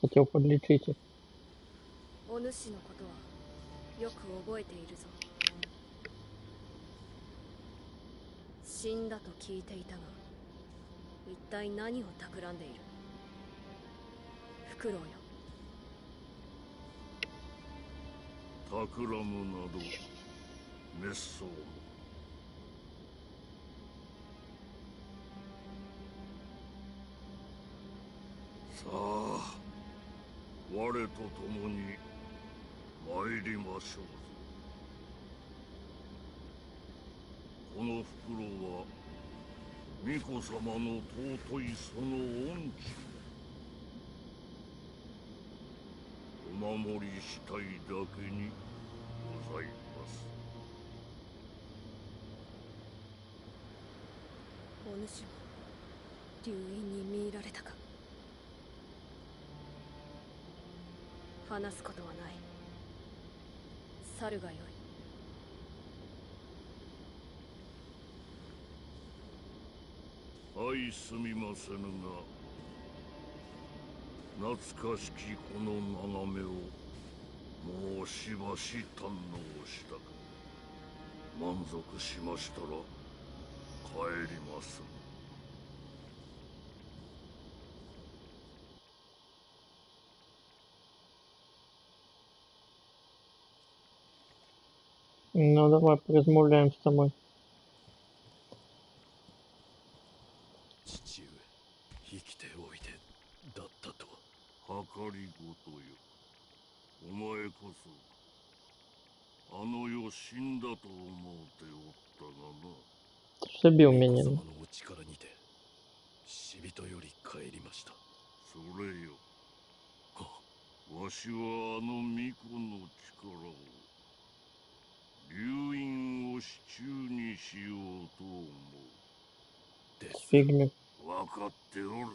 хотел подлечить их. お主のことはよく覚えているぞ。死んだと聞いていたが、一体何を企んでいる。フクロウよ。企むなど滅相も。さあ我と共に参りましょうぞ。このフクロウは巫女様の尊いその恩知をお守りしたいだけにございます。お主も流因に見入られたか。話すことはない。去るがよい。はい、すみませぬが懐かしきこの眺めをもうしばし堪能したか。満足しましたら帰ります。Ну, давай поразмовляем с тобой. 父上、生きておいでだったとは。計りごとよ。お前こそあの世死んだと思うておったがな。Ты же бил 巫 меня. 女様のお力にて死人より帰りました。それよ。はわしはあの巫女の力を流因を手中にしようと思う。ですが Фигня. 分かっておる。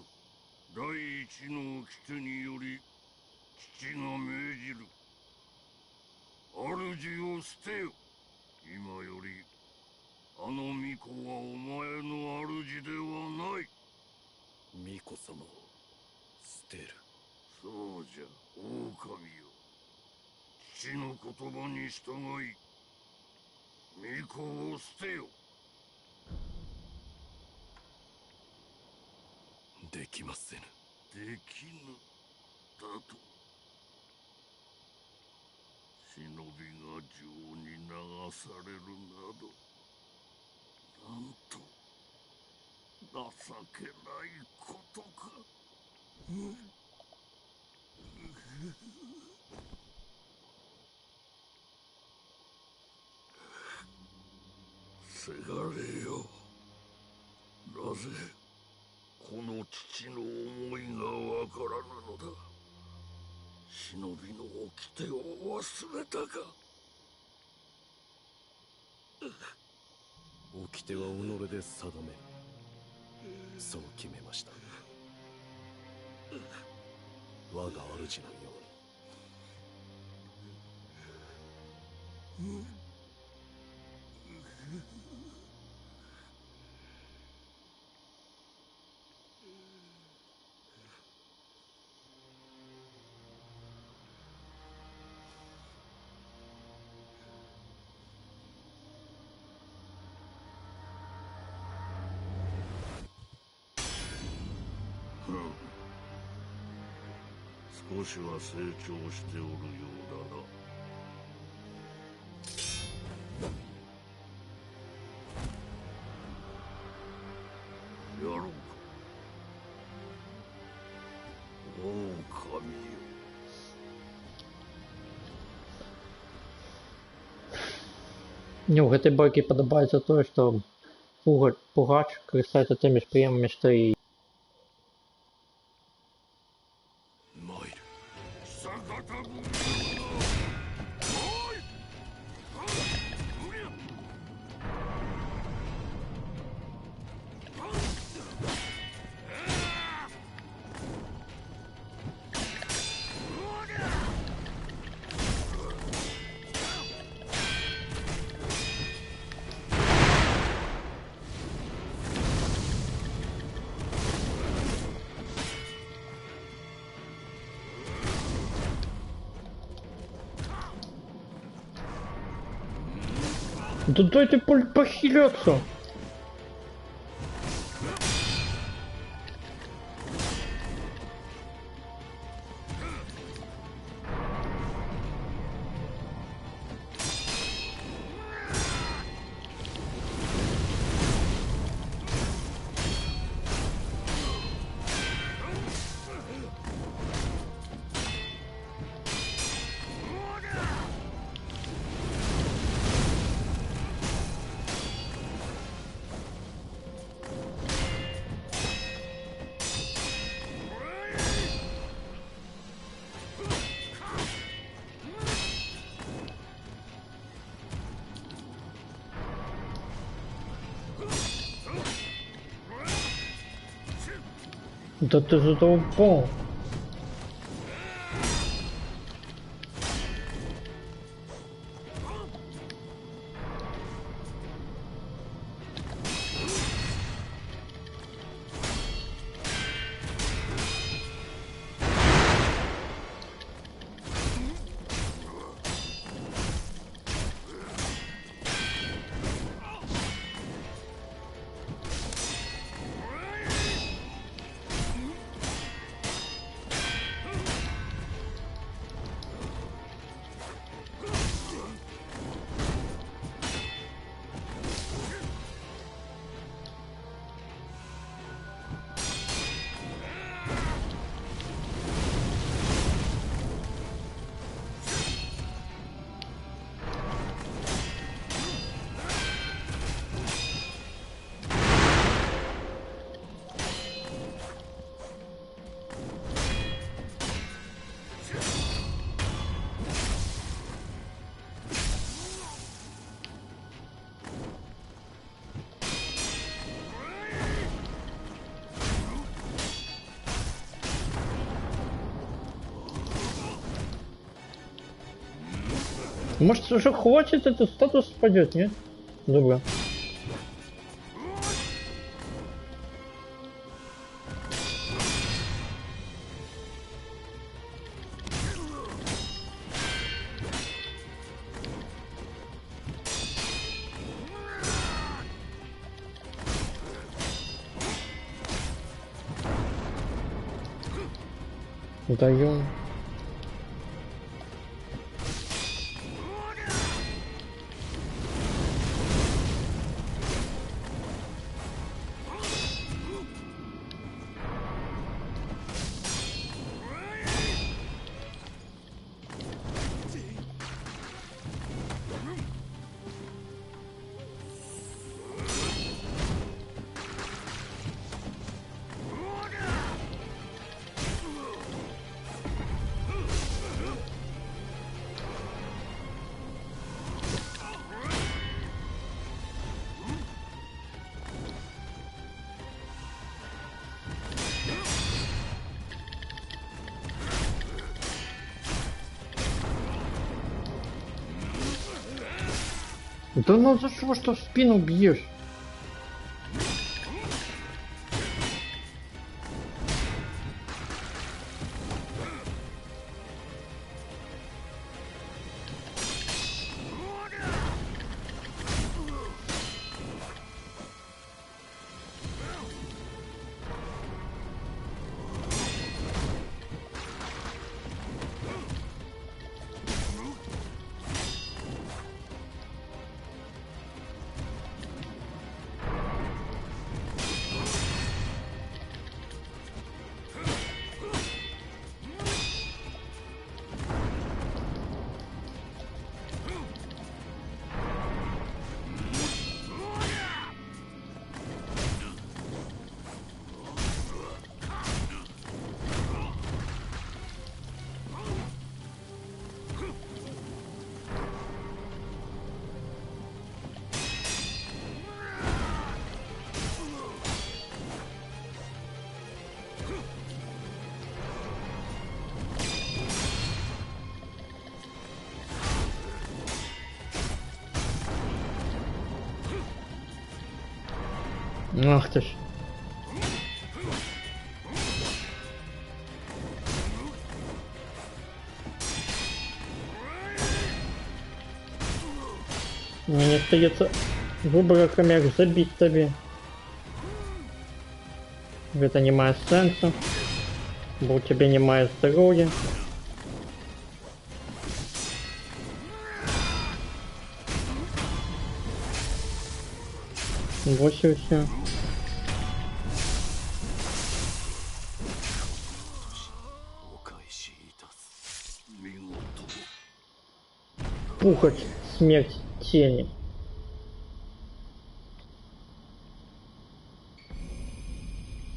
第一の掟により父が命じる。主を捨てよ。今よりあの巫女はお前の主ではない。巫女様を捨てる。そうじゃ、狼よ。父の言葉に従い巫女を捨てよ。できませぬ。できぬだと。忍びが情に流されるなど、なんと情けないことか。せがれよ。なぜこの父の思いがわからぬのだ。忍びの掟を忘れたか。掟は己で定める。そう決めました。我が主のように。少しは成長しておるようだな。やろうか。狼よ。Не, в этой бойке подобается то, что Пугач користується тими ж прийомами, що і 参る。久方ぶりだな。おい。うりゃ。Да дайте похиляться! Да ты задолбал! Может уже хватит, этот статус спадет, нет? Добро. Даем. Да ну за что в спину бьешь? Ах ты ж. Мені остається вибора, як забити тобі. Это не має сенсу, бо у тебе немає здоров'я. Ось і все. Пухать, смерть тени.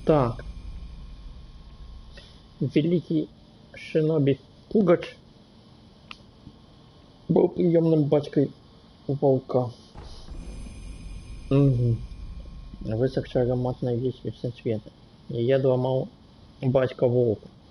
Так. Великий шиноби Пугач был приемным батькой волка. Угу. Высохшая ароматная вещь весны цвета. И я ломал батька волка.